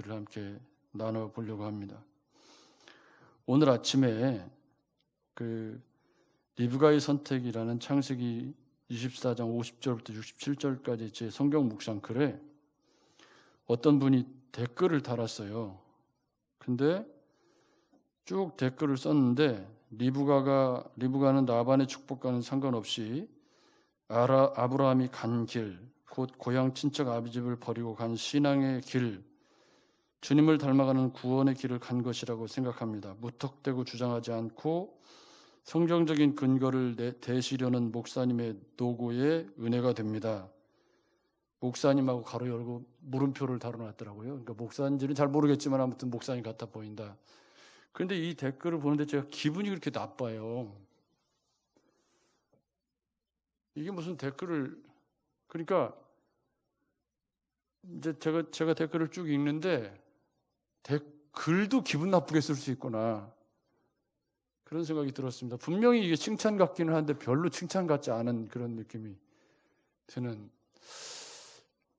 말씀들을 함께 나눠보려고 합니다. 오늘 아침에 그 리브가의 선택이라는 창세기 24장 50절부터 67절까지 제 성경 묵상글에 어떤 분이 댓글을 달았어요. 근데 쭉 댓글을 썼는데 리브가는 라반의 축복과는 상관없이 아브라함이 간 길, 곧 고향 친척 아비 집을 버리고 간 신앙의 길, 주님을 닮아가는 구원의 길을 간 것이라고 생각합니다. 무턱대고 주장하지 않고 성경적인 근거를 대시려는 목사님의 노고에 은혜가 됩니다. 목사님하고 가로 열고 물음표를 달아놨더라고요. 그러니까 목사인지는 잘 모르겠지만 아무튼 목사님 같아 보인다. 그런데 이 댓글을 보는데 제가 기분이 그렇게 나빠요. 이게 무슨 댓글을, 그러니까 이제 제가 댓글을 쭉 읽는데 글도 기분 나쁘게 쓸 수 있구나, 그런 생각이 들었습니다. 분명히 이게 칭찬 같기는 한데 별로 칭찬 같지 않은 그런 느낌이 드는,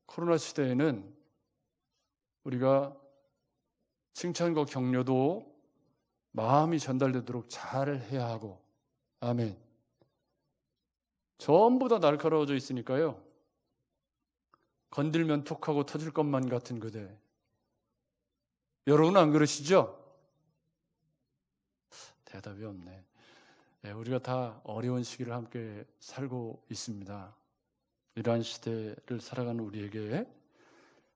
코로나 시대에는 우리가 칭찬과 격려도 마음이 전달되도록 잘 해야 하고, 아멘. 전부 다 날카로워져 있으니까요, 건들면 톡하고 터질 것만 같은 그대. 여러분은 안 그러시죠? 대답이 없네. 우리가 다 어려운 시기를 함께 살고 있습니다. 이러한 시대를 살아가는 우리에게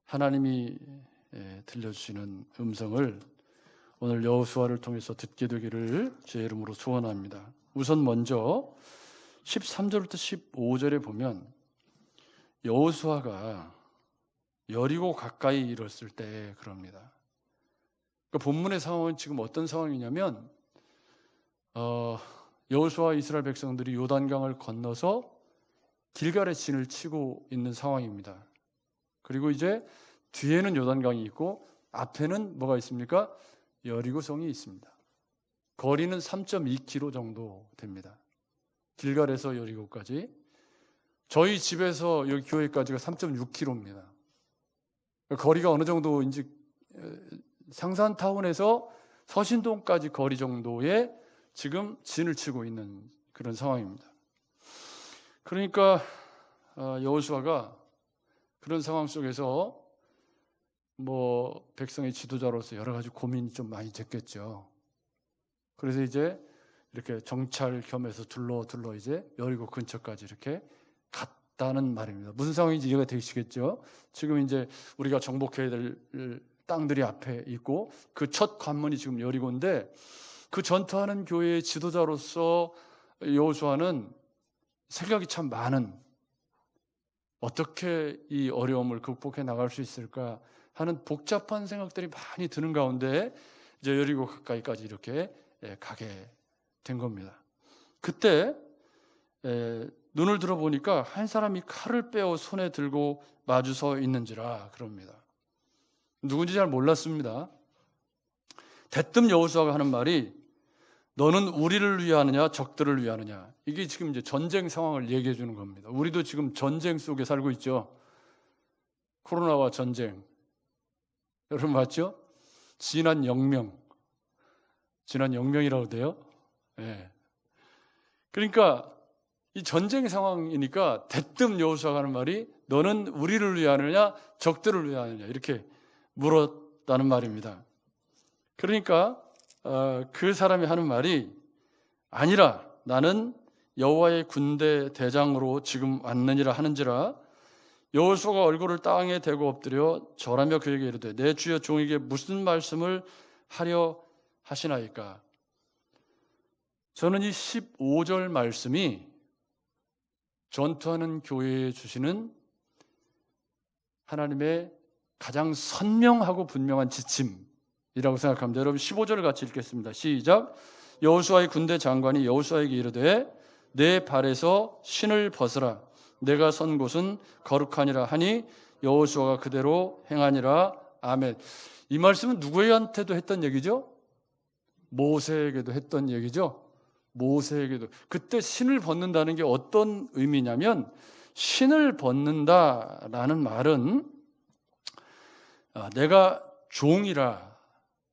하나님이 들려주시는 음성을 오늘 여호수아를 통해서 듣게 되기를 주의 이름으로 소원합니다. 우선 먼저 13절부터 15절에 보면 여호수아가 여리고 가까이 이뤘을 때 그럽니다. 그러니까 본문의 상황은 지금 어떤 상황이냐면 여호수아와 이스라엘 백성들이 요단강을 건너서 길갈의 진을 치고 있는 상황입니다. 그리고 이제 뒤에는 요단강이 있고 앞에는 뭐가 있습니까? 여리고성이 있습니다. 거리는 3.2km 정도 됩니다. 길갈에서 여리고까지. 저희 집에서 여기 교회까지가 3.6km입니다. 거리가 어느 정도인지, 상산타운에서 서신동까지 거리 정도의 지금 진을 치고 있는 그런 상황입니다. 그러니까 여호수아가 그런 상황 속에서 백성의 지도자로서 여러 가지 고민이 좀 많이 됐겠죠. 그래서 이제 이렇게 정찰 겸해서 둘러 이제 여리고 근처까지 이렇게 갔다는 말입니다. 무슨 상황인지 이해가 되시겠죠? 지금 이제 우리가 정복해야 될 땅들이 앞에 있고 그 첫 관문이 지금 여리고인데, 그 전투하는 교회의 지도자로서 여호수아는 생각이 참 많은, 어떻게 이 어려움을 극복해 나갈 수 있을까 하는 복잡한 생각들이 많이 드는 가운데 이제 여리고 가까이까지 이렇게 가게 된 겁니다. 그때 눈을 들어보니까 한 사람이 칼을 빼어 손에 들고 마주서 있는지라 그럽니다. 누군지 잘 몰랐습니다. 대뜸 여호수아가 하는 말이 너는 우리를 위하느냐 적들을 위하느냐. 이게 지금 이제 전쟁 상황을 얘기해 주는 겁니다. 우리도 지금 전쟁 속에 살고 있죠. 코로나와 전쟁. 여러분 맞죠? 진한 영명이라고 돼요. 네. 그러니까 이 전쟁 상황이니까 대뜸 여호수아가 하는 말이 너는 우리를 위하느냐 적들을 위하느냐 이렇게 물었다는 말입니다. 그러니까 그 사람이 하는 말이 아니라 나는 여호와의 군대 대장으로 지금 왔느니라 하는지라. 여호수아가 얼굴을 땅에 대고 엎드려 절하며 그에게 이르되 내 주여 종에게 무슨 말씀을 하려 하시나이까. 저는 이 15절 말씀이 전투하는 교회에 주시는 하나님의 가장 선명하고 분명한 지침이라고 생각합니다. 여러분 15절을 같이 읽겠습니다. 시작. 여호수아의 군대 장관이 여호수아에게 이르되 내 발에서 신을 벗으라. 내가 선 곳은 거룩하니라 하니 여호수아가 그대로 행하니라. 아멘. 이 말씀은 누구한테도 했던 얘기죠? 모세에게도 했던 얘기죠. 모세에게도. 그때 신을 벗는다는 게 어떤 의미냐면, 신을 벗는다라는 말은 내가 종이라는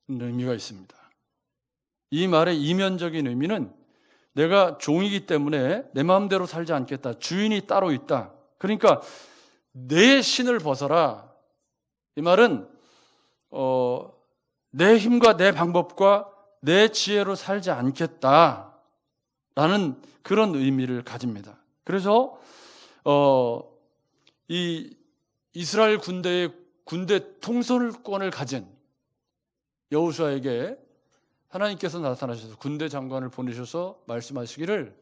의미가 있습니다. 이 말의 이면적인 의미는 내가 종이기 때문에 내 마음대로 살지 않겠다. 주인이 따로 있다. 그러니까 내 신을 벗어라. 이 말은 내 힘과 내 방법과 내 지혜로 살지 않겠다라는 그런 의미를 가집니다. 그래서 이 이스라엘 군대의 군대 통솔권을 가진 여호수아에게 하나님께서 나타나셔서 군대 장관을 보내셔서 말씀하시기를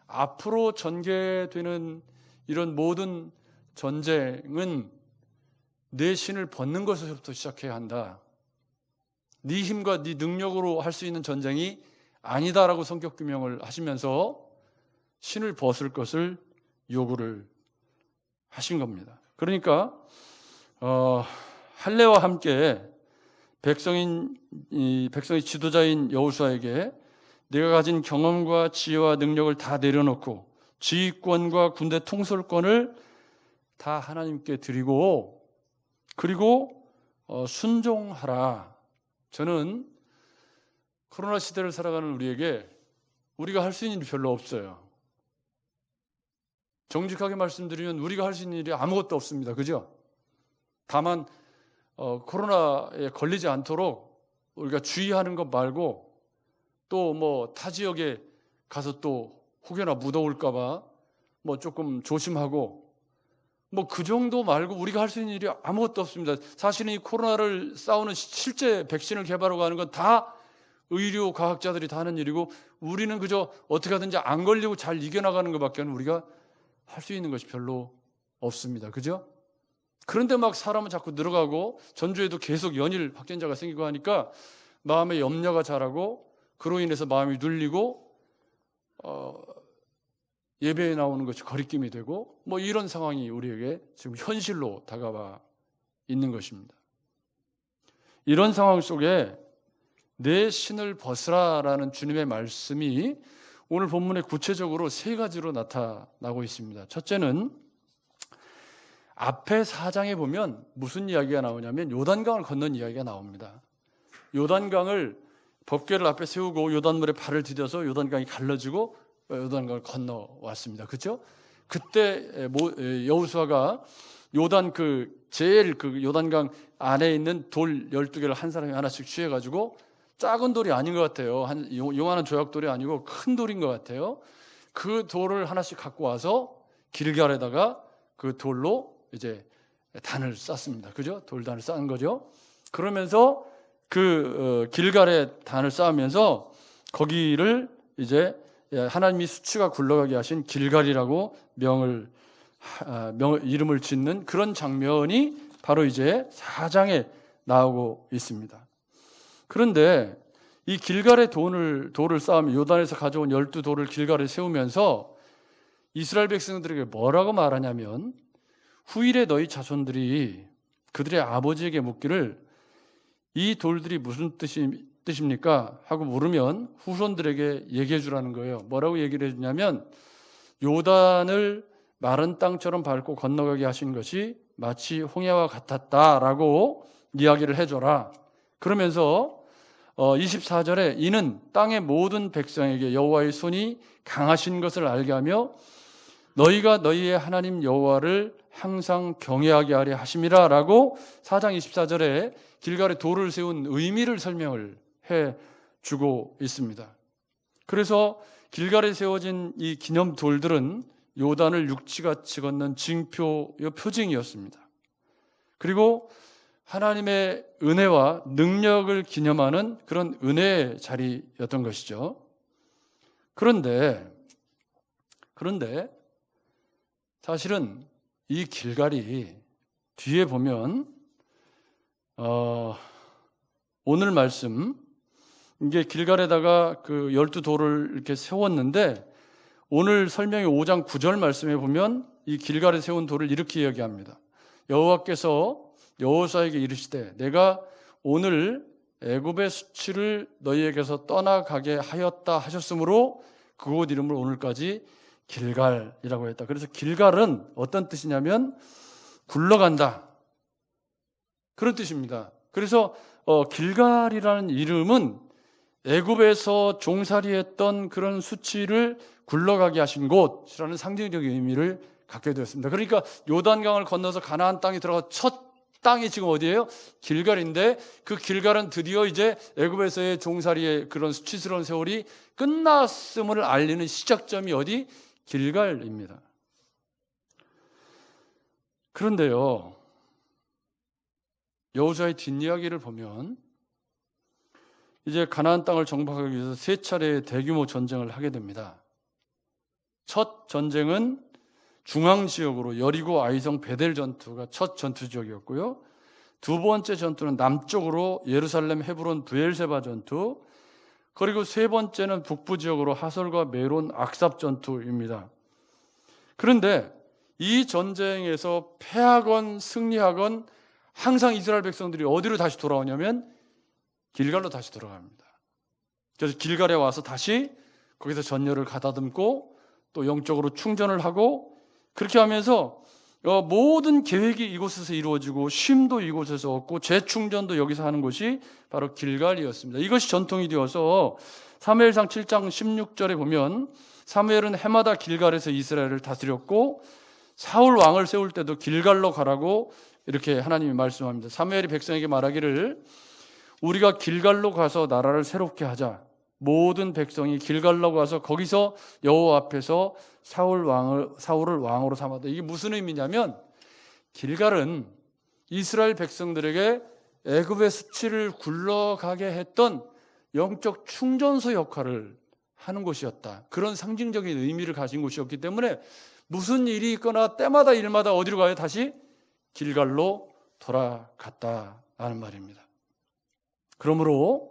앞으로 전개되는 이런 모든 전쟁은 내 신을 벗는 것에서부터 시작해야 한다. 네 힘과 네 능력으로 할 수 있는 전쟁이 아니다라고 성격 규명을 하시면서 신을 벗을 것을 요구를 하신 겁니다. 그러니까 할례와 함께 백성의 지도자인 여호수아에게 내가 가진 경험과 지혜와 능력을 다 내려놓고 지휘권과 군대 통솔권을 다 하나님께 드리고 그리고 순종하라. 저는 코로나 시대를 살아가는 우리에게 우리가 할 수 있는 일이 별로 없어요. 정직하게 말씀드리면 우리가 할 수 있는 일이 아무것도 없습니다. 그죠? 다만 코로나에 걸리지 않도록 우리가 주의하는 것 말고 또 뭐 타 지역에 가서 또 혹여나 무더울까 봐 뭐 조금 조심하고 뭐 그 정도 말고 우리가 할 수 있는 일이 아무것도 없습니다. 사실은 이 코로나를 싸우는 실제 백신을 개발하고 하는 건 다 의료 과학자들이 다 하는 일이고 우리는 그저 어떻게 하든지 안 걸리고 잘 이겨나가는 것밖에 우리가 할 수 있는 것이 별로 없습니다. 그죠? 그런데 막 사람은 자꾸 늘어가고 전주에도 계속 연일 확진자가 생기고 하니까 마음의 염려가 자라고 그로 인해서 마음이 눌리고 예배에 나오는 것이 거리낌이 되고 뭐 이런 상황이 우리에게 지금 현실로 다가와 있는 것입니다. 이런 상황 속에 내 신을 벗으라라는 주님의 말씀이 오늘 본문에 구체적으로 세 가지로 나타나고 있습니다. 첫째는 앞에 4장에 보면 무슨 이야기가 나오냐면 요단강을 건넌 이야기가 나옵니다. 요단강을 법궤를 앞에 세우고 요단물에 발을 디뎌서 요단강이 갈라지고 요단강을 건너왔습니다. 그렇죠? 그때 여호수아가 요단 제일 요단강 안에 있는 돌 12개를 한 사람이 하나씩 취해가지고 작은 돌이 아닌 것 같아요. 요만한 조약돌이 아니고 큰 돌인 것 같아요. 그 돌을 하나씩 갖고 와서 길갈에다가 그 돌로 이제 단을 쌓습니다. 그죠? 돌단을 쌓은 거죠. 그러면서 길갈에 단을 쌓으면서 거기를 이제 하나님이 수치가 굴러가게 하신 길갈이라고 이름을 짓는 그런 장면이 바로 이제 4장에 나오고 있습니다. 그런데 이 길갈에 돌을 쌓으면 요단에서 가져온 12돌을 길갈에 세우면서 이스라엘 백성들에게 뭐라고 말하냐면 후일에 너희 자손들이 그들의 아버지에게 묻기를 이 돌들이 무슨 뜻입니까? 하고 물으면 후손들에게 얘기해 주라는 거예요. 뭐라고 얘기를 해주냐면 요단을 마른 땅처럼 밟고 건너가게 하신 것이 마치 홍해와 같았다라고 이야기를 해줘라. 그러면서 24절에 이는 땅의 모든 백성에게 여호와의 손이 강하신 것을 알게 하며 너희가 너희의 하나님 여호와를 항상 경외하게 하려 하심이라 라고 4장 24절에 길갈에 돌을 세운 의미를 설명을 해주고 있습니다. 그래서 길갈에 세워진 이 기념 돌들은 요단을 육지같이 건넌 표징이었습니다. 그리고 하나님의 은혜와 능력을 기념하는 그런 은혜의 자리였던 것이죠. 그런데 사실은 이 길갈이 뒤에 보면 오늘 말씀 이게 길갈에다가 그 12돌을 이렇게 세웠는데 오늘 설명의 5장 9절 말씀에 보면 이 길갈에 세운 돌을 이렇게 이야기합니다. 여호와께서 여호수아에게 이르시되 내가 오늘 애굽의 수치를 너희에게서 떠나가게 하였다 하셨으므로 그곳 이름을 오늘까지 길갈이라고 했다. 그래서 길갈은 어떤 뜻이냐면 굴러간다 그런 뜻입니다. 그래서 길갈이라는 이름은 애굽에서 종살이했던 그런 수치를 굴러가게 하신 곳이라는 상징적인 의미를 갖게 되었습니다. 그러니까 요단강을 건너서 가나안 땅에 들어가 첫 땅이 지금 어디예요? 길갈인데, 그 길갈은 드디어 이제 애굽에서의 종살이의 그런 수치스러운 세월이 끝났음을 알리는 시작점이 어디? 길갈입니다. 그런데요, 여호수아의 뒷이야기를 보면 이제 가나안 땅을 정복하기 위해서 세 차례의 대규모 전쟁을 하게 됩니다. 첫 전쟁은 중앙 지역으로 여리고, 아이성, 베델 전투가 첫 전투 지역이었고요. 두 번째 전투는 남쪽으로 예루살렘, 헤브론, 브엘세바 전투, 그리고 세 번째는 북부 지역으로 하솔과 메론, 악삽 전투입니다. 그런데 이 전쟁에서 패하건 승리하건 항상 이스라엘 백성들이 어디로 다시 돌아오냐면 길갈로 다시 돌아갑니다. 그래서 길갈에 와서 다시 거기서 전열을 가다듬고 또 영적으로 충전을 하고, 그렇게 하면서 모든 계획이 이곳에서 이루어지고 쉼도 이곳에서 얻고 재충전도 여기서 하는 것이 바로 길갈이었습니다. 이것이 전통이 되어서 사무엘상 7장 16절에 보면 사무엘은 해마다 길갈에서 이스라엘을 다스렸고 사울 왕을 세울 때도 길갈로 가라고 이렇게 하나님이 말씀합니다. 사무엘이 백성에게 말하기를 우리가 길갈로 가서 나라를 새롭게 하자. 모든 백성이 길갈로 가서 거기서 여호와 앞에서 사울을 왕으로 삼았다. 이게 무슨 의미냐면 길갈은 이스라엘 백성들에게 애굽의 수치를 굴러가게 했던 영적 충전소 역할을 하는 곳이었다. 그런 상징적인 의미를 가진 곳이었기 때문에 무슨 일이 있거나 때마다 일마다 어디로 가요? 다시 길갈로 돌아갔다라는 말입니다. 그러므로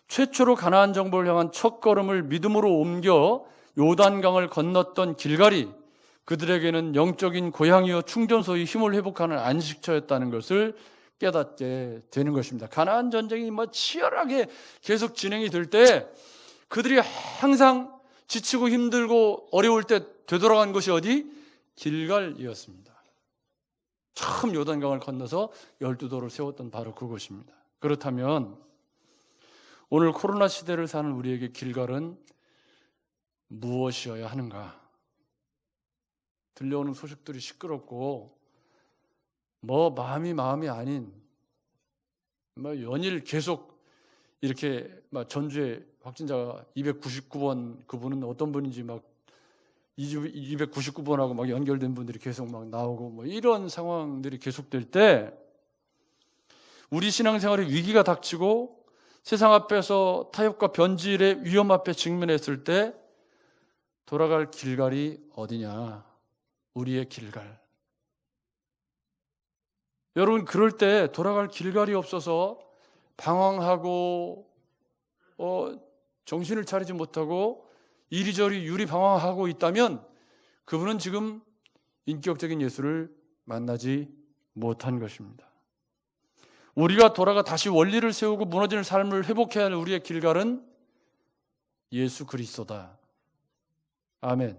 최초로 가나안 정복을 향한 첫걸음을 믿음으로 옮겨 요단강을 건넜던 길갈이 그들에게는 영적인 고향이요 충전소의 힘을 회복하는 안식처였다는 것을 깨닫게 되는 것입니다. 가나안 전쟁이 치열하게 계속 진행이 될 때 그들이 항상 지치고 힘들고 어려울 때 되돌아간 것이 어디? 길갈이었습니다. 처음 요단강을 건너서 12도를 세웠던 바로 그곳입니다. 그렇다면 오늘 코로나 시대를 사는 우리에게 길갈은 무엇이어야 하는가? 들려오는 소식들이 시끄럽고 마음이 아닌 연일 계속 이렇게 전주에 확진자가 299번, 그분은 어떤 분인지 299번하고 연결된 분들이 계속 나오고 이런 상황들이 계속될 때 우리 신앙생활에 위기가 닥치고 세상 앞에서 타협과 변질의 위험 앞에 직면했을 때 돌아갈 길갈이 어디냐? 우리의 길갈. 여러분, 그럴 때 돌아갈 길갈이 없어서 방황하고 정신을 차리지 못하고 이리저리 유리방황하고 있다면 그분은 지금 인격적인 예수를 만나지 못한 것입니다. 우리가 돌아가 다시 원리를 세우고 무너지는 삶을 회복해야 할 우리의 길갈은 예수 그리스도다. 아멘.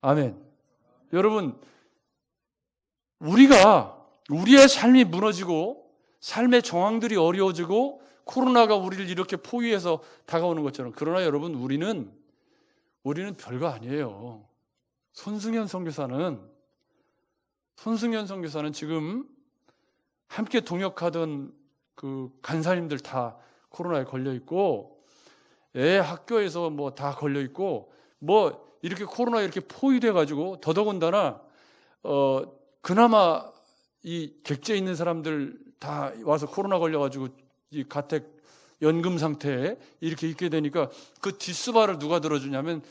아멘. 여러분, 우리의 삶이 무너지고 삶의 정황들이 어려워지고 코로나가 우리를 이렇게 포위해서 다가오는 것처럼, 그러나 여러분 우리는 별거 아니에요. 손승현 선교사는 지금 함께 동역하던 그 간사님들 다 코로나에 걸려 있고 애 학교에서 다 걸려 있고 이렇게 코로나에 이렇게 포위돼 가지고 더더군다나 그나마 이 객지에 있는 사람들 다 와서 코로나 걸려 가지고 이 가택 연금 상태에 이렇게 있게 되니까 그 뒷수발을 누가 들어주냐면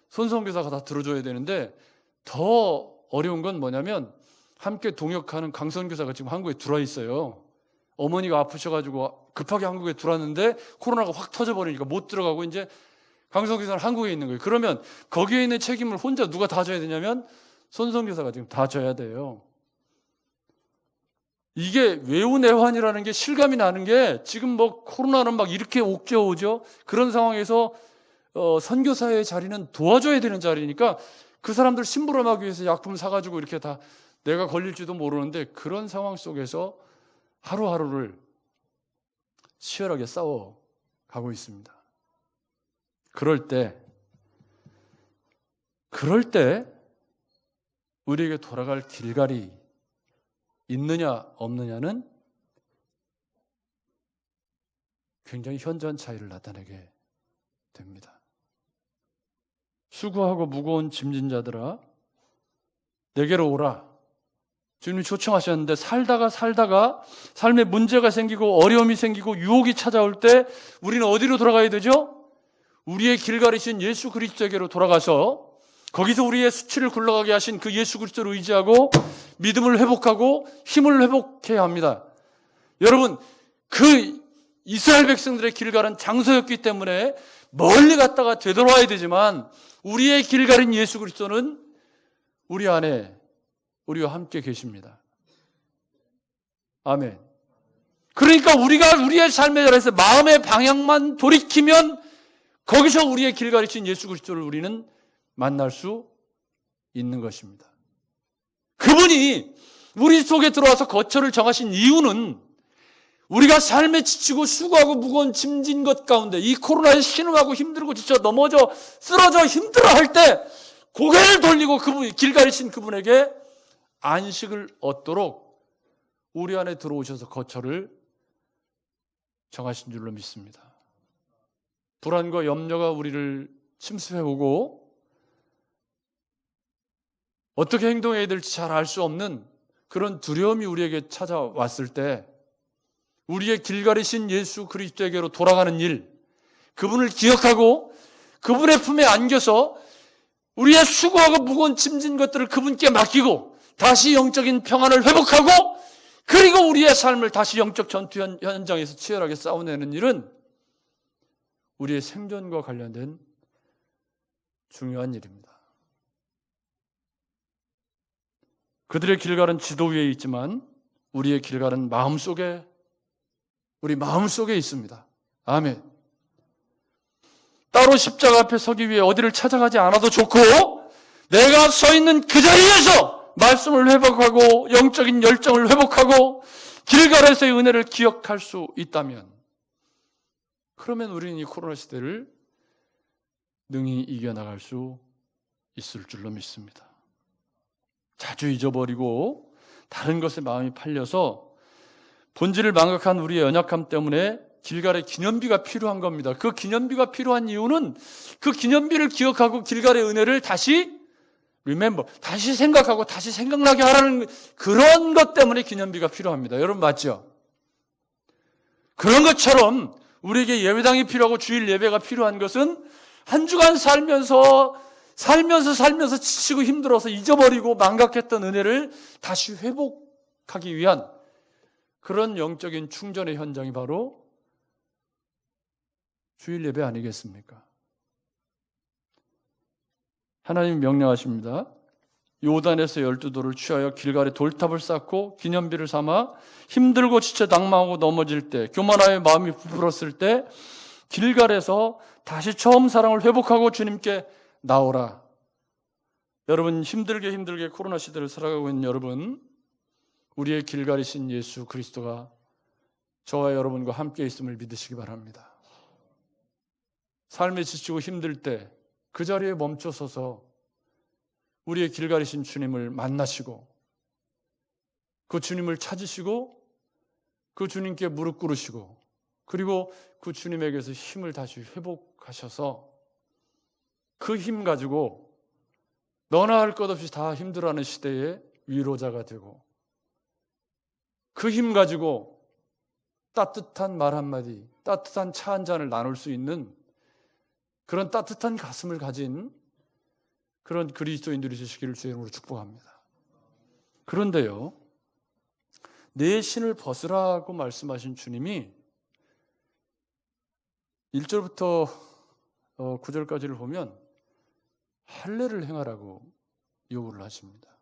손선교사가 다 들어줘야 되는데, 더 어려운 건 뭐냐면 함께 동역하는 강선교사가 지금 한국에 들어와 있어요. 어머니가 아프셔가지고 급하게 한국에 들어왔는데 코로나가 확 터져버리니까 못 들어가고 이제 강선교사는 한국에 있는 거예요. 그러면 거기에 있는 책임을 혼자 누가 다 져야 되냐면 손선교사가 지금 다 져야 돼요. 이게 외우내환이라는 게 실감이 나는 게 지금 코로나는 이렇게 옥죄어오죠. 그런 상황에서 선교사의 자리는 도와줘야 되는 자리니까 그 사람들 심부름하기 위해서 약품 사가지고 이렇게 다 내가 걸릴지도 모르는데 그런 상황 속에서 하루하루를 치열하게 싸워가고 있습니다. 그럴 때 우리에게 돌아갈 길갈이 있느냐 없느냐는 굉장히 현저한 차이를 나타내게 됩니다. 수고하고 무거운 짐진 자들아 내게로 오라. 주님이 초청하셨는데 살다가 삶에 문제가 생기고 어려움이 생기고 유혹이 찾아올 때 우리는 어디로 돌아가야 되죠? 우리의 길갈이신 예수 그리스도에게로 돌아가서 거기서 우리의 수치를 굴러가게 하신 그 예수 그리스도를 의지하고 믿음을 회복하고 힘을 회복해야 합니다. 여러분, 그 이스라엘 백성들의 길갈은 장소였기 때문에 멀리 갔다가 되돌아와야 되지만 우리의 길갈인 예수 그리스도는 우리 안에 우리와 함께 계십니다. 아멘. 그러니까 우리가 우리의 삶의 자리에서 마음의 방향만 돌이키면 거기서 우리의 길갈이신 예수 그리스도를 우리는 만날 수 있는 것입니다. 그분이 우리 속에 들어와서 거처를 정하신 이유는 우리가 삶에 지치고 수고하고 무거운 짐진 것 가운데 이 코로나에 신음하고 힘들고 지쳐 넘어져 쓰러져 힘들어할 때 고개를 돌리고 그분 길갈이신 그분에게 안식을 얻도록 우리 안에 들어오셔서 거처를 정하신 줄로 믿습니다. 불안과 염려가 우리를 침습해오고 어떻게 행동해야 될지 잘 알 수 없는 그런 두려움이 우리에게 찾아왔을 때 우리의 길갈이신 예수 그리스도에게로 돌아가는 일, 그분을 기억하고 그분의 품에 안겨서 우리의 수고하고 무거운 짐진 것들을 그분께 맡기고 다시 영적인 평안을 회복하고 그리고 우리의 삶을 다시 영적 전투 현장에서 치열하게 싸워내는 일은 우리의 생존과 관련된 중요한 일입니다. 그들의 길갈은 지도 위에 있지만 우리의 길갈은 우리 마음속에 있습니다. 아멘. 따로 십자가 앞에 서기 위해 어디를 찾아가지 않아도 좋고 내가 서 있는 그 자리에서 말씀을 회복하고 영적인 열정을 회복하고 길갈에서의 은혜를 기억할 수 있다면 그러면 우리는 이 코로나 시대를 능히 이겨나갈 수 있을 줄로 믿습니다. 자주 잊어버리고 다른 것에 마음이 팔려서 본질을 망각한 우리의 연약함 때문에 길갈의 기념비가 필요한 겁니다. 그 기념비가 필요한 이유는 그 기념비를 기억하고 길갈의 은혜를 다시 다시 생각하고 다시 생각나게 하라는 그런 것 때문에 기념비가 필요합니다. 여러분 맞죠? 그런 것처럼 우리에게 예배당이 필요하고 주일 예배가 필요한 것은 한 주간 살면서 지치고 힘들어서 잊어버리고 망각했던 은혜를 다시 회복하기 위한 그런 영적인 충전의 현장이 바로 주일 예배 아니겠습니까? 하나님이 명령하십니다. 요단에서 12돌을 취하여 길갈에 돌탑을 쌓고 기념비를 삼아 힘들고 지쳐 낭망하고 넘어질 때 교만하여 마음이 부풀었을 때 길갈에서 다시 처음 사랑을 회복하고 주님께 나오라. 여러분 힘들게 코로나 시대를 살아가고 있는 여러분 우리의 길갈이신 예수 그리스도가 저와 여러분과 함께 있음을 믿으시기 바랍니다. 삶에 지치고 힘들 때 그 자리에 멈춰서서 우리의 길갈이신 주님을 만나시고 그 주님을 찾으시고 그 주님께 무릎 꿇으시고 그리고 그 주님에게서 힘을 다시 회복하셔서 그 힘 가지고 너나 할 것 없이 다 힘들어하는 시대에 위로자가 되고 그 힘 가지고 따뜻한 말 한마디, 따뜻한 차 한 잔을 나눌 수 있는 그런 따뜻한 가슴을 가진 그런 그리스도인들이 되시기를 주의 이름으로 축복합니다. 그런데요, 내 신을 벗으라고 말씀하신 주님이 1절부터 9절까지를 보면 할례를 행하라고 요구를 하십니다.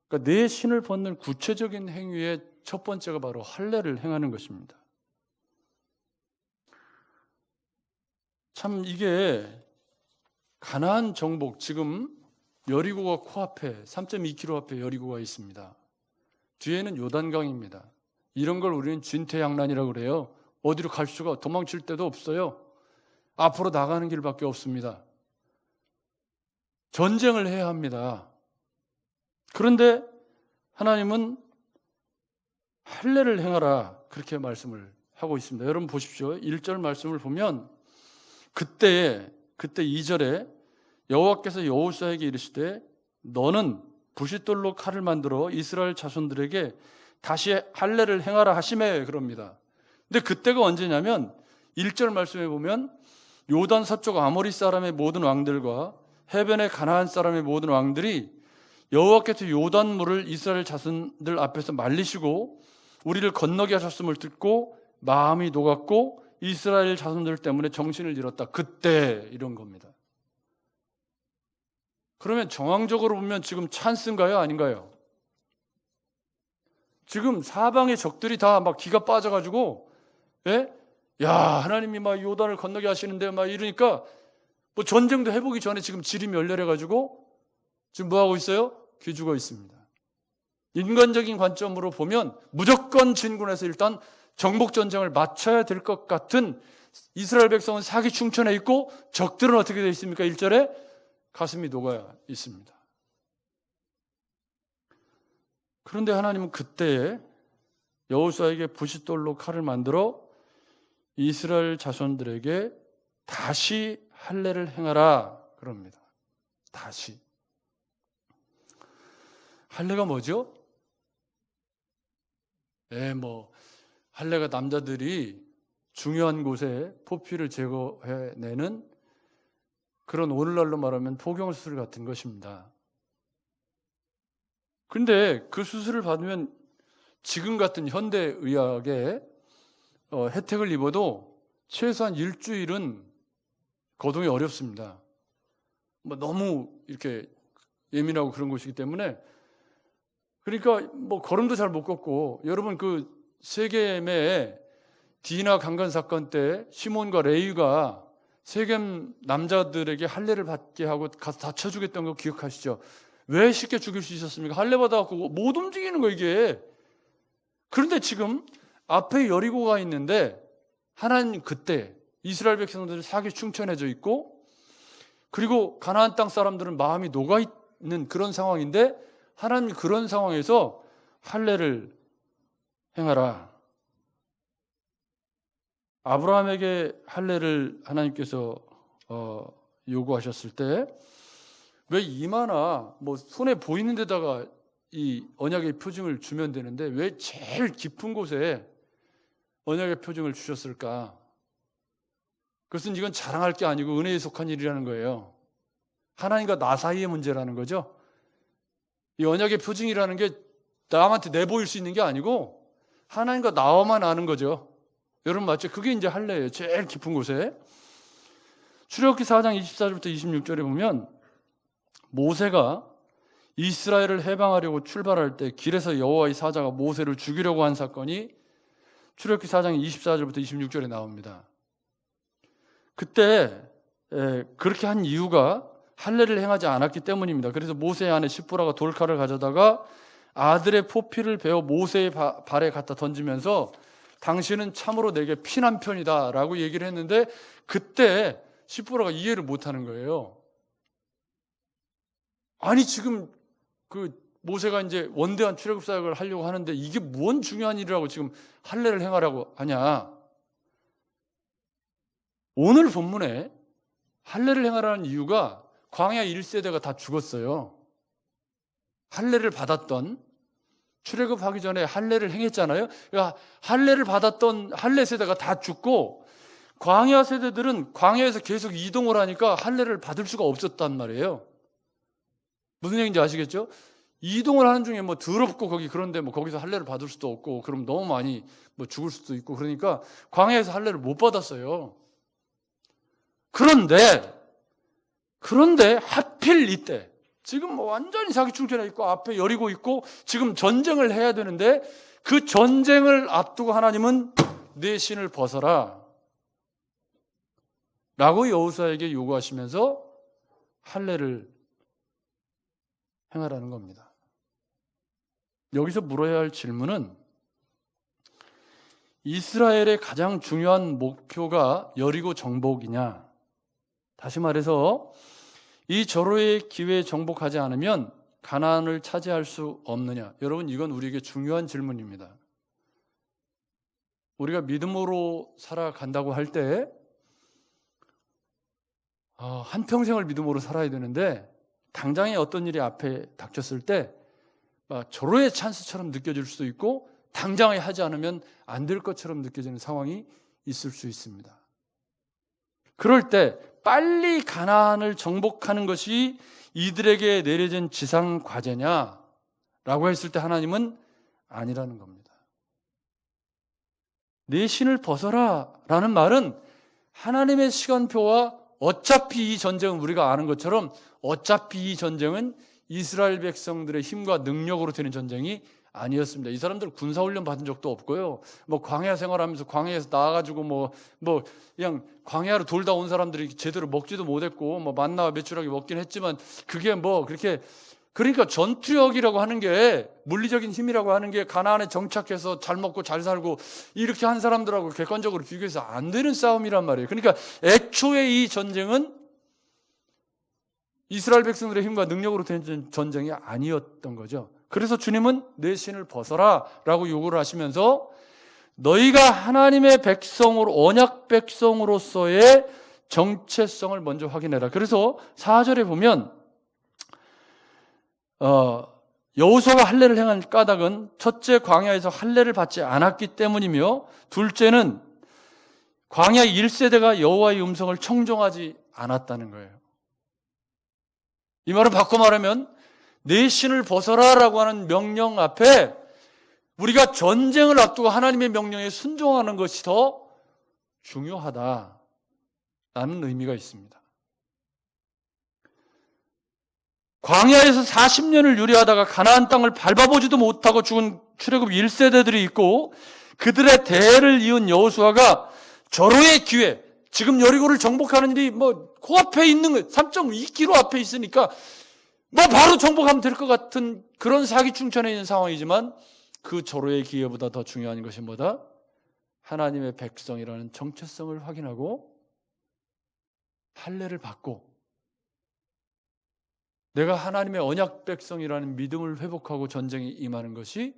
그러니까 내 신을 벗는 구체적인 행위의 첫 번째가 바로 할례를 행하는 것입니다. 참 이게 가나안 정복, 지금 여리고가 코앞에 3.2km 앞에 여리고가 있습니다. 뒤에는 요단강입니다. 이런 걸 우리는 진퇴양난이라고 그래요. 어디로 갈 수가, 도망칠 데도 없어요. 앞으로 나가는 길밖에 없습니다. 전쟁을 해야 합니다. 그런데 하나님은 할례를 행하라, 그렇게 말씀을 하고 있습니다. 여러분 보십시오. 1절 말씀을 보면 그때 2절에 여호와께서 여호수아에게 이르시되 너는 부싯돌로 칼을 만들어 이스라엘 자손들에게 다시 할례를 행하라 하시매, 그럽니다. 근데 그때가 언제냐면 1절 말씀에 보면 요단 서쪽 아모리 사람의 모든 왕들과 해변의 가나안 사람의 모든 왕들이 여호와께서 요단물을 이스라엘 자손들 앞에서 말리시고 우리를 건너게 하셨음을 듣고 마음이 녹았고 이스라엘 자손들 때문에 정신을 잃었다. 그때 이런 겁니다. 그러면 정황적으로 보면 지금 찬스인가요? 아닌가요? 지금 사방의 적들이 다 막 기가 빠져가지고, 예? 야, 하나님이 막 요단을 건너게 하시는데 막 이러니까 뭐 전쟁도 해보기 전에 지금 질이 멸렬해가지고 지금 뭐 하고 있어요? 기죽어 있습니다. 인간적인 관점으로 보면 무조건 진군해서 일단 정복전쟁을 마쳐야 될 것 같은 이스라엘 백성은 사기 충천해 있고 적들은 어떻게 되어 있습니까? 1절에 가슴이 녹아 있습니다. 그런데 하나님은 그때에 여호수아에게 부싯돌로 칼을 만들어 이스라엘 자손들에게 다시 할례를 행하라, 그럽니다. 다시. 할례가 뭐죠? 할례가 남자들이 중요한 곳에 포피를 제거해내는 그런, 오늘날로 말하면 포경수술 같은 것입니다. 근데 그 수술을 받으면 지금 같은 현대의학에 혜택을 입어도 최소한 일주일은 거동이 어렵습니다. 너무 이렇게 예민하고 그런 곳이기 때문에. 그러니까 걸음도 잘 못 걷고, 여러분 그 세겜의 디나 강간 사건 때 시몬과 레위가 세겜 남자들에게 할례를 받게 하고 가서 다 쳐주겠다는 거 기억하시죠? 왜 쉽게 죽일 수 있었습니까? 할례 받아갖고 못 움직이는 거, 이게. 그런데 지금 앞에 여리고가 있는데 하나님 그때 이스라엘 백성들은 사기 충천해져 있고, 그리고 가나안 땅 사람들은 마음이 녹아있는 그런 상황인데 하나님이 그런 상황에서 할례를 행하라. 아브라함에게 할례를 하나님께서 요구하셨을 때 왜 이마나 손에 보이는 데다가 이 언약의 표징을 주면 되는데 왜 제일 깊은 곳에 언약의 표징을 주셨을까? 그것은 이건 자랑할 게 아니고 은혜에 속한 일이라는 거예요. 하나님과 나 사이의 문제라는 거죠. 이 언약의 표징이라는 게 남한테 내보일 수 있는 게 아니고 하나님과 나와만 아는 거죠. 여러분 맞죠? 그게 이제 할례예요. 제일 깊은 곳에. 출애굽기 4장 24절부터 26절에 보면 모세가 이스라엘을 해방하려고 출발할 때 길에서 여호와의 사자가 모세를 죽이려고 한 사건이 출애굽기 4장 24절부터 26절에 나옵니다. 그때 그렇게 한 이유가 할례를 행하지 않았기 때문입니다. 그래서 모세의 아내 시프라가 돌칼을 가져다가 아들의 포피를 베어 모세의 발에 갖다 던지면서 당신은 참으로 내게 피난 편이다 라고 얘기를 했는데 그때 시프라가 이해를 못하는 거예요. 아니 지금 그 모세가 이제 원대한 출애굽 사역을 하려고 하는데 이게 뭔 중요한 일이라고 지금 할례를 행하라고 하냐. 오늘 본문에 할례를 행하라는 이유가 광야 1세대가 다 죽었어요. 할례를 받았던, 출애굽하기 전에 할례를 행했잖아요. 그러니까 할례를 받았던 할례 세대가 다 죽고 광야 세대들은 광야에서 계속 이동을 하니까 할례를 받을 수가 없었단 말이에요. 무슨 얘기인지 아시겠죠? 이동을 하는 중에 더럽고 그런데 거기서 할례를 받을 수도 없고 그럼 너무 많이 죽을 수도 있고 그러니까 광야에서 할례를 못 받았어요. 그런데 하필 이때 지금 완전히 사기 충천해 있고 앞에 여리고 있고 지금 전쟁을 해야 되는데 그 전쟁을 앞두고 하나님은 내 신을 벗어라 라고 여호수아에게 요구하시면서 할례를 행하라는 겁니다. 여기서 물어야 할 질문은 이스라엘의 가장 중요한 목표가 여리고 정복이냐? 다시 말해서 이 절호의 기회에 정복하지 않으면 가나안을 차지할 수 없느냐? 여러분, 이건 우리에게 중요한 질문입니다. 우리가 믿음으로 살아간다고 할 때 한평생을 믿음으로 살아야 되는데 당장에 어떤 일이 앞에 닥쳤을 때 절호의 찬스처럼 느껴질 수도 있고 당장에 하지 않으면 안 될 것처럼 느껴지는 상황이 있을 수 있습니다. 그럴 때 빨리 가나안을 정복하는 것이 이들에게 내려진 지상 과제냐라고 했을 때 하나님은 아니라는 겁니다. 내 신을 벗어라 라는 말은 하나님의 시간표와 어차피 이 전쟁은 우리가 아는 것처럼 어차피 이 전쟁은 이스라엘 백성들의 힘과 능력으로 되는 전쟁이 아니었습니다. 이 사람들 군사훈련 받은 적도 없고요. 광야 생활하면서 광야에서 나와가지고 그냥 광야로 돌다 온 사람들이 제대로 먹지도 못했고 만나와 메추라기 먹긴 했지만 그게 그렇게 그러니까 전투력이라고 하는 게 물리적인 힘이라고 하는 게 가나안에 정착해서 잘 먹고 잘 살고 이렇게 한 사람들하고 객관적으로 비교해서 안 되는 싸움이란 말이에요. 그러니까 애초에 이 전쟁은 이스라엘 백성들의 힘과 능력으로 된 전쟁이 아니었던 거죠. 그래서 주님은 내 신을 벗어라 라고 요구를 하시면서 너희가 하나님의 백성으로 언약 백성으로서의 정체성을 먼저 확인해라. 그래서 4절에 보면 여호수아가 할례를 행한 까닭은 첫째 광야에서 할례를 받지 않았기 때문이며 둘째는 광야 1세대가 여호와의 음성을 청종하지 않았다는 거예요. 이 말을 바꿔 말하면 내 신을 벗어라라고 하는 명령 앞에 우리가 전쟁을 앞두고 하나님의 명령에 순종하는 것이 더 중요하다라는 의미가 있습니다. 광야에서 40년을 유리하다가 가나안 땅을 밟아보지도 못하고 죽은 출애굽 1세대들이 있고 그들의 대를 이은 여호수아가 절호의 기회, 지금 여리고를 정복하는 일이 코앞에 있는 거 3.2km 앞에 있으니까 바로 정복하면 될 것 같은 그런 사기충천에 있는 상황이지만 그 절호의 기회보다 더 중요한 것이 뭐다? 하나님의 백성이라는 정체성을 확인하고 할례를 받고 내가 하나님의 언약 백성이라는 믿음을 회복하고 전쟁에 임하는 것이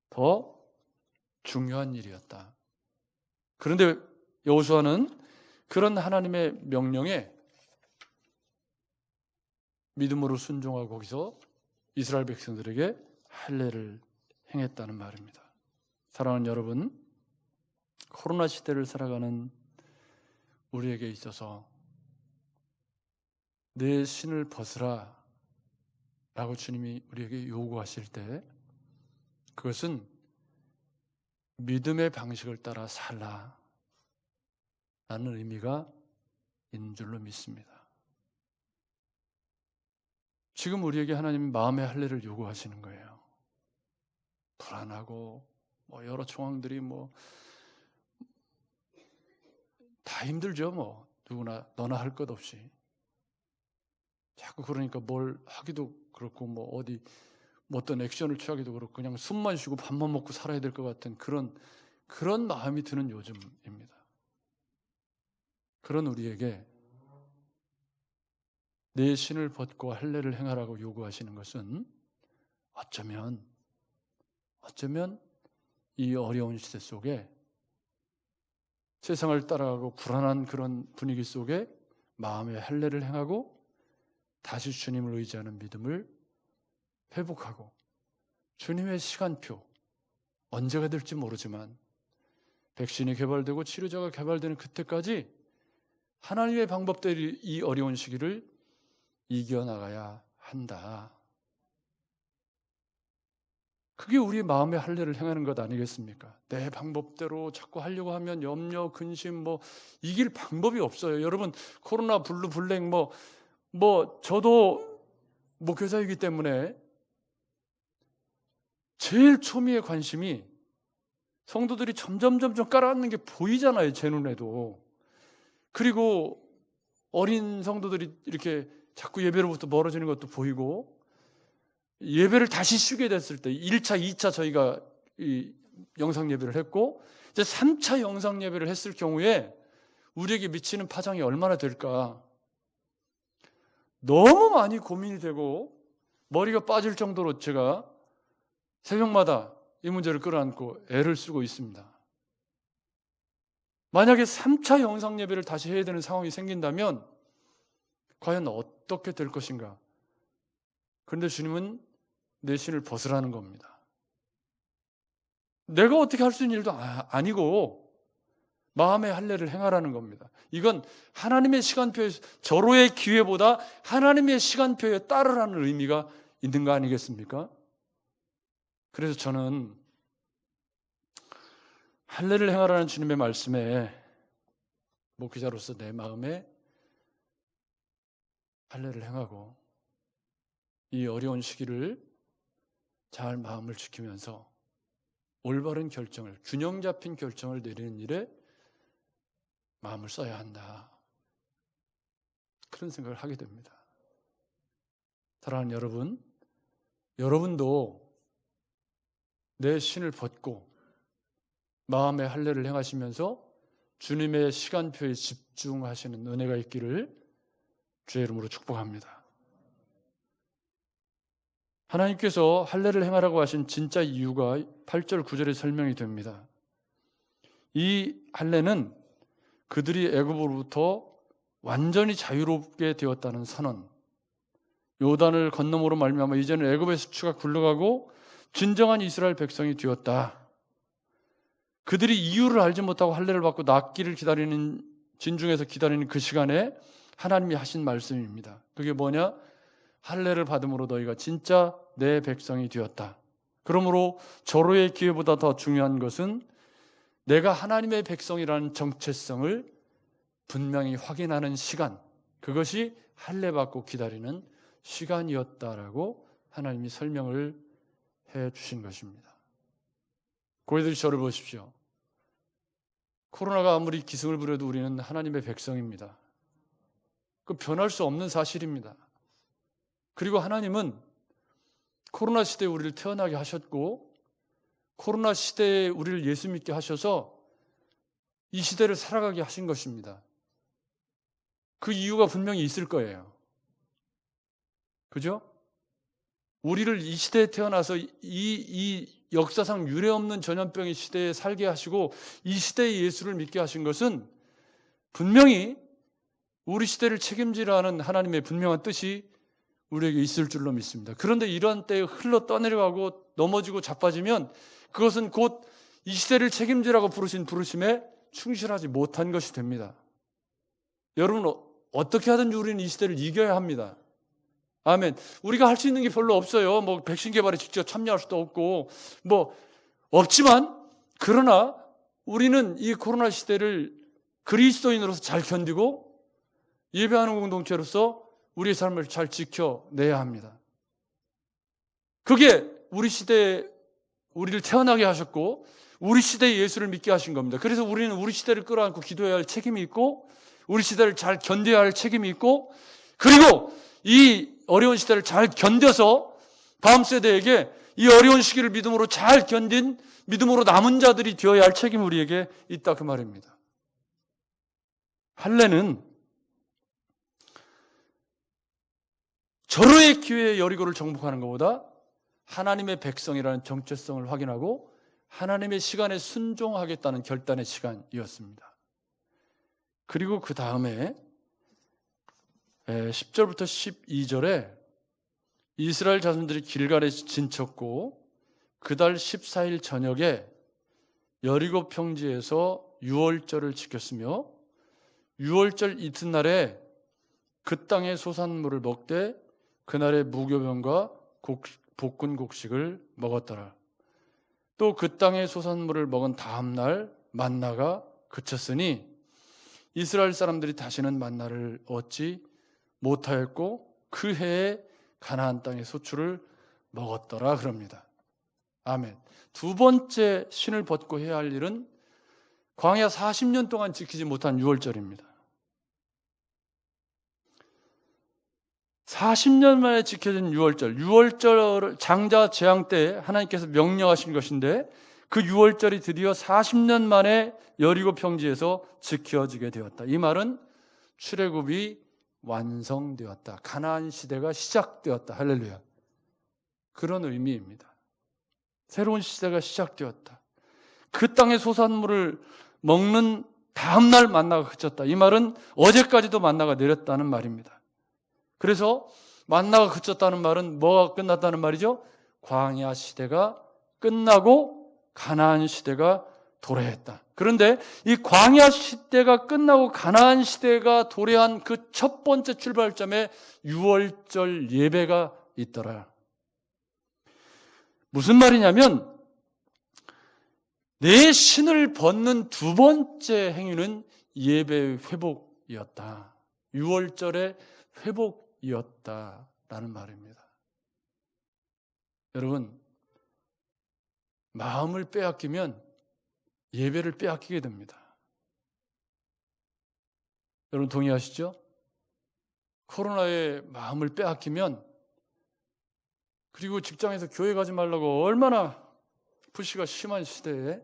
더 중요한 일이었다. 그런데 여호수아는 그런 하나님의 명령에 믿음으로 순종하고 거기서 이스라엘 백성들에게 할례를 행했다는 말입니다. 사랑하는 여러분, 코로나 시대를 살아가는 우리에게 있어서 내 신을 벗으라 라고 주님이 우리에게 요구하실 때 그것은 믿음의 방식을 따라 살라 라는 의미가 있는 줄로 믿습니다. 지금 우리에게 하나님은 마음의 할례를 요구하시는 거예요. 불안하고 여러 상황들이 다 힘들죠. 누구나 너나 할 것 없이 자꾸 그러니까 뭘 하기도 그렇고 어디 어떤 액션을 취하기도 그렇고 그냥 숨만 쉬고 밥만 먹고 살아야 될 것 같은 그런 마음이 드는 요즘입니다. 그런 우리에게 내 신을 벗고 할례를 행하라고 요구하시는 것은 어쩌면 이 어려운 시대 속에 세상을 따라가고 불안한 그런 분위기 속에 마음의 할례를 행하고 다시 주님을 의지하는 믿음을 회복하고 주님의 시간표 언제가 될지 모르지만 백신이 개발되고 치료제가 개발되는 그때까지 하나님의 방법대로 이 어려운 시기를 이겨나가야 한다. 그게 우리의 마음의 할례를 행하는 것 아니겠습니까? 내 방법대로 자꾸 하려고 하면 염려, 근심 이길 방법이 없어요. 여러분 코로나 블루 블랙 저도 목회자이기 때문에 제일 초미의 관심이 성도들이 점점 깔아앉는 게 보이잖아요. 제 눈에도. 그리고 어린 성도들이 이렇게 자꾸 예배로부터 멀어지는 것도 보이고 예배를 다시 쉬게 됐을 때 1차, 2차 저희가 이 영상 예배를 했고 이제 3차 영상 예배를 했을 경우에 우리에게 미치는 파장이 얼마나 될까? 너무 많이 고민이 되고 머리가 빠질 정도로 제가 새벽마다 이 문제를 끌어안고 애를 쓰고 있습니다. 만약에 3차 영상 예배를 다시 해야 되는 상황이 생긴다면 과연 어떻게 될 것인가? 그런데 주님은 내 신을 벗으라는 겁니다. 내가 어떻게 할 수 있는 일도 아니고 마음의 할례를 행하라는 겁니다. 이건 하나님의 시간표에, 절호의 기회보다 하나님의 시간표에 따르라는 의미가 있는 거 아니겠습니까? 그래서 저는 할례를 행하라는 주님의 말씀에 목회자로서 내 마음에 할례를 행하고 이 어려운 시기를 잘 마음을 지키면서 올바른 결정을, 균형 잡힌 결정을 내리는 일에 마음을 써야 한다. 그런 생각을 하게 됩니다. 사랑하는 여러분, 여러분도 내 신을 벗고 마음의 할례를 행하시면서 주님의 시간표에 집중하시는 은혜가 있기를 주의 이름으로 축복합니다. 하나님께서 할례를 행하라고 하신 진짜 이유가 8절 9절에 설명이 됩니다. 이 할례는 그들이 애굽으로부터 완전히 자유롭게 되었다는 선언, 요단을 건너므로 말미암아 이제는 애굽의 수치가 굴러가고 진정한 이스라엘 백성이 되었다. 그들이 이유를 알지 못하고 할례를 받고 낫기를 기다리는, 진중에서 기다리는 그 시간에 하나님이 하신 말씀입니다. 그게 뭐냐? 할례를 받음으로 너희가 진짜 내 백성이 되었다. 그러므로 절호의 기회보다 더 중요한 것은 내가 하나님의 백성이라는 정체성을 분명히 확인하는 시간, 그것이 할례 받고 기다리는 시간이었다라고 하나님이 설명을 해 주신 것입니다. 고객들이 저를 보십시오. 코로나가 아무리 기승을 부려도 우리는 하나님의 백성입니다. 그 변할 수 없는 사실입니다. 그리고 하나님은 코로나 시대에 우리를 태어나게 하셨고 코로나 시대에 우리를 예수 믿게 하셔서 이 시대를 살아가게 하신 것입니다. 그 이유가 분명히 있을 거예요. 그죠? 우리를 이 시대에 태어나서 이 역사상 유례없는 전염병의 시대에 살게 하시고 이 시대에 예수를 믿게 하신 것은 분명히 우리 시대를 책임지라는 하나님의 분명한 뜻이 우리에게 있을 줄로 믿습니다. 그런데 이런 때에 흘러 떠내려가고 넘어지고 자빠지면 그것은 곧 이 시대를 책임지라고 부르신 부르심에 충실하지 못한 것이 됩니다. 여러분, 어떻게 하든지 우리는 이 시대를 이겨야 합니다. 아멘. 우리가 할 수 있는 게 별로 없어요. 뭐 백신 개발에 직접 참여할 수도 없고 뭐 없지만, 그러나 우리는 이 코로나 시대를 그리스도인으로서 잘 견디고 예배하는 공동체로서 우리의 삶을 잘 지켜내야 합니다. 그게 우리 시대에 우리를 태어나게 하셨고 우리 시대에 예수를 믿게 하신 겁니다. 그래서 우리는 우리 시대를 끌어안고 기도해야 할 책임이 있고 우리 시대를 잘 견뎌야 할 책임이 있고, 그리고 이 어려운 시대를 잘 견뎌서 다음 세대에게 이 어려운 시기를 믿음으로 잘 견딘, 믿음으로 남은 자들이 되어야 할 책임이 우리에게 있다, 그 말입니다. 할례는 절호의 기회에 여리고를 정복하는 것보다 하나님의 백성이라는 정체성을 확인하고 하나님의 시간에 순종하겠다는 결단의 시간이었습니다. 그리고 그 다음에 10절부터 12절에 이스라엘 자손들이 길갈에 진쳤고 그달 14일 저녁에 여리고 평지에서 유월절을 지켰으며 유월절 이튿날에 그 땅의 소산물을 먹되 그날의 무교병과 볶은 곡식을 먹었더라. 또 그 땅의 소산물을 먹은 다음 날 만나가 그쳤으니 이스라엘 사람들이 다시는 만나를 얻지 못하였고 그 해에 가나안 땅의 소출을 먹었더라 그럽니다. 아멘. 두 번째 신을 벗고 해야 할 일은 광야 40년 동안 지키지 못한 유월절입니다. 40년 만에 지켜진 유월절, 유월절 장자 재앙 때 하나님께서 명령하신 것인데 그 유월절이 드디어 40년 만에 여리고 평지에서 지켜지게 되었다. 이 말은 출애굽이 완성되었다. 가나안 시대가 시작되었다. 할렐루야. 그런 의미입니다. 새로운 시대가 시작되었다. 그 땅의 소산물을 먹는 다음날 만나가 그쳤다. 이 말은 어제까지도 만나가 내렸다는 말입니다. 그래서 만나가 그쳤다는 말은 뭐가 끝났다는 말이죠? 광야 시대가 끝나고 가나안 시대가 도래했다. 그런데 이 광야 시대가 끝나고 가나안 시대가 도래한 그 첫 번째 출발점에 유월절 예배가 있더라. 무슨 말이냐면 내 신을 벗는 두 번째 행위는 예배 회복이었다. 유월절의 회복이었다라는 말입니다. 여러분, 마음을 빼앗기면 예배를 빼앗기게 됩니다. 여러분 동의하시죠? 코로나에 마음을 빼앗기면, 그리고 직장에서 교회 가지 말라고 얼마나 푸시가 심한 시대에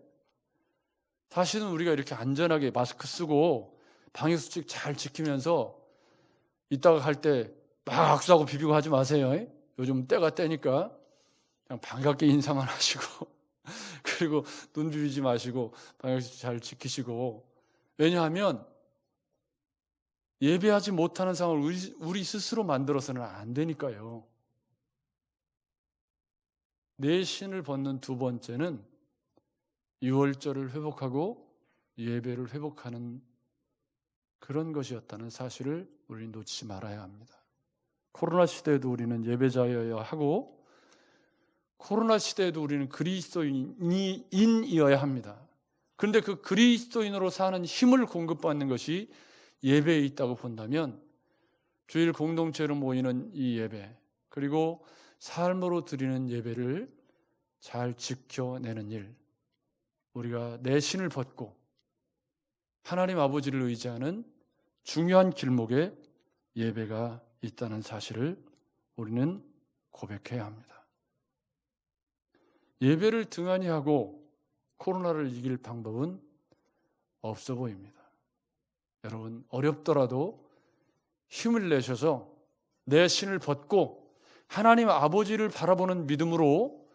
다시는 우리가 이렇게 안전하게 마스크 쓰고 방역수칙 잘 지키면서 이따가 갈 때 막 악수하고 비비고 하지 마세요. 요즘 때가 때니까 그냥 반갑게 인사만 하시고 그리고 눈 비비지 마시고 방역수칙 잘 지키시고. 왜냐하면 예배하지 못하는 상황을 우리 스스로 만들어서는 안 되니까요. 내 신을 벗는 두 번째는 유월절을 회복하고 예배를 회복하는 그런 것이었다는 사실을 우리는 놓치지 말아야 합니다. 코로나 시대에도 우리는 예배자여야 하고 코로나 시대에도 우리는 그리스도인이어야 합니다. 그런데 그 그리스도인으로 사는 힘을 공급받는 것이 예배에 있다고 본다면 주일 공동체로 모이는 이 예배, 그리고 삶으로 드리는 예배를 잘 지켜내는 일, 우리가 내 신을 벗고 하나님 아버지를 의지하는 중요한 길목에 예배가 있다는 사실을 우리는 고백해야 합니다. 예배를 등한히 하고 코로나를 이길 방법은 없어 보입니다. 여러분, 어렵더라도 힘을 내셔서 내 신을 벗고 하나님 아버지를 바라보는 믿음으로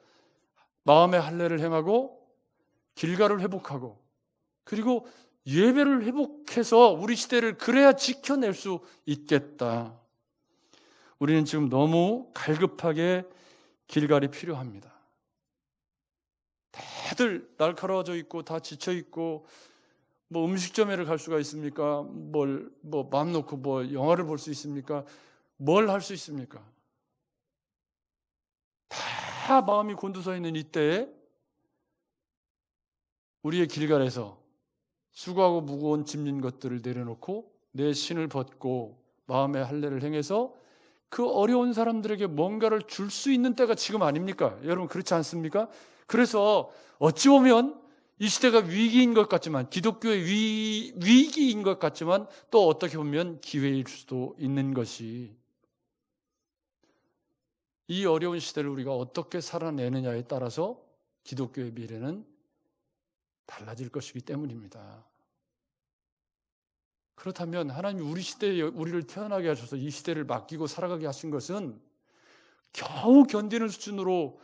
마음의 할례를 행하고 길가를 회복하고 그리고 예배를 회복해서 우리 시대를 그래야 지켜낼 수 있겠다. 우리는 지금 너무 갈급하게 길갈이 필요합니다. 다들 날카로워져 있고 다 지쳐 있고 뭐 음식점에를 갈 수가 있습니까? 마음 놓고 뭐 영화를 볼 수 있습니까? 뭘 할 수 있습니까? 다 마음이 곤두서 있는 이때에 우리의 길갈에서 수고하고 무거운 짐진 것들을 내려놓고 내 신을 벗고 마음의 할례를 행해서 그 어려운 사람들에게 뭔가를 줄 수 있는 때가 지금 아닙니까? 여러분 그렇지 않습니까? 그래서 어찌 보면 이 시대가 위기인 것 같지만, 기독교의 위기인 것 같지만 또 어떻게 보면 기회일 수도 있는 것이, 이 어려운 시대를 우리가 어떻게 살아내느냐에 따라서 기독교의 미래는 달라질 것이기 때문입니다. 그렇다면 하나님이 우리 시대에 우리를 태어나게 하셔서 이 시대를 맡기고 살아가게 하신 것은 겨우 견디는 수준으로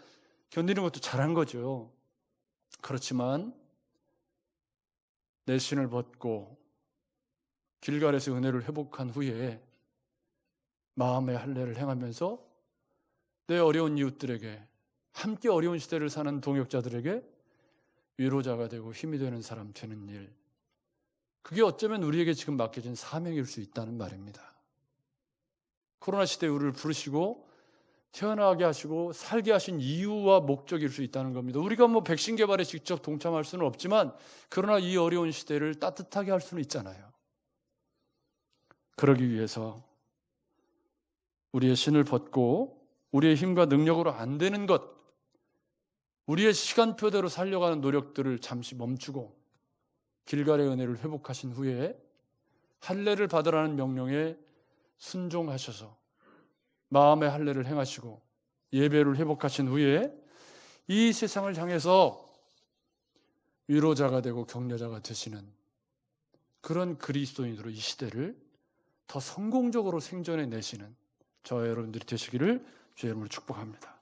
견디는 것도 잘한 거죠. 그렇지만 내 신을 벗고 길갈에서 은혜를 회복한 후에 마음의 할례를 행하면서 내 어려운 이웃들에게, 함께 어려운 시대를 사는 동역자들에게 위로자가 되고 힘이 되는 사람 되는 일, 그게 어쩌면 우리에게 지금 맡겨진 사명일 수 있다는 말입니다. 코로나 시대에 우리를 부르시고 태어나게 하시고 살게 하신 이유와 목적일 수 있다는 겁니다. 우리가 뭐 백신 개발에 직접 동참할 수는 없지만 그러나 이 어려운 시대를 따뜻하게 할 수는 있잖아요. 그러기 위해서 우리의 신을 벗고 우리의 힘과 능력으로 안 되는 것, 우리의 시간표대로 살려가는 노력들을 잠시 멈추고 길갈의 은혜를 회복하신 후에 할례를 받으라는 명령에 순종하셔서 마음의 할례를 행하시고 예배를 회복하신 후에 이 세상을 향해서 위로자가 되고 격려자가 되시는 그런 그리스도인으로 이 시대를 더 성공적으로 생존해 내시는 저와 여러분들이 되시기를 주의 이름으로 축복합니다.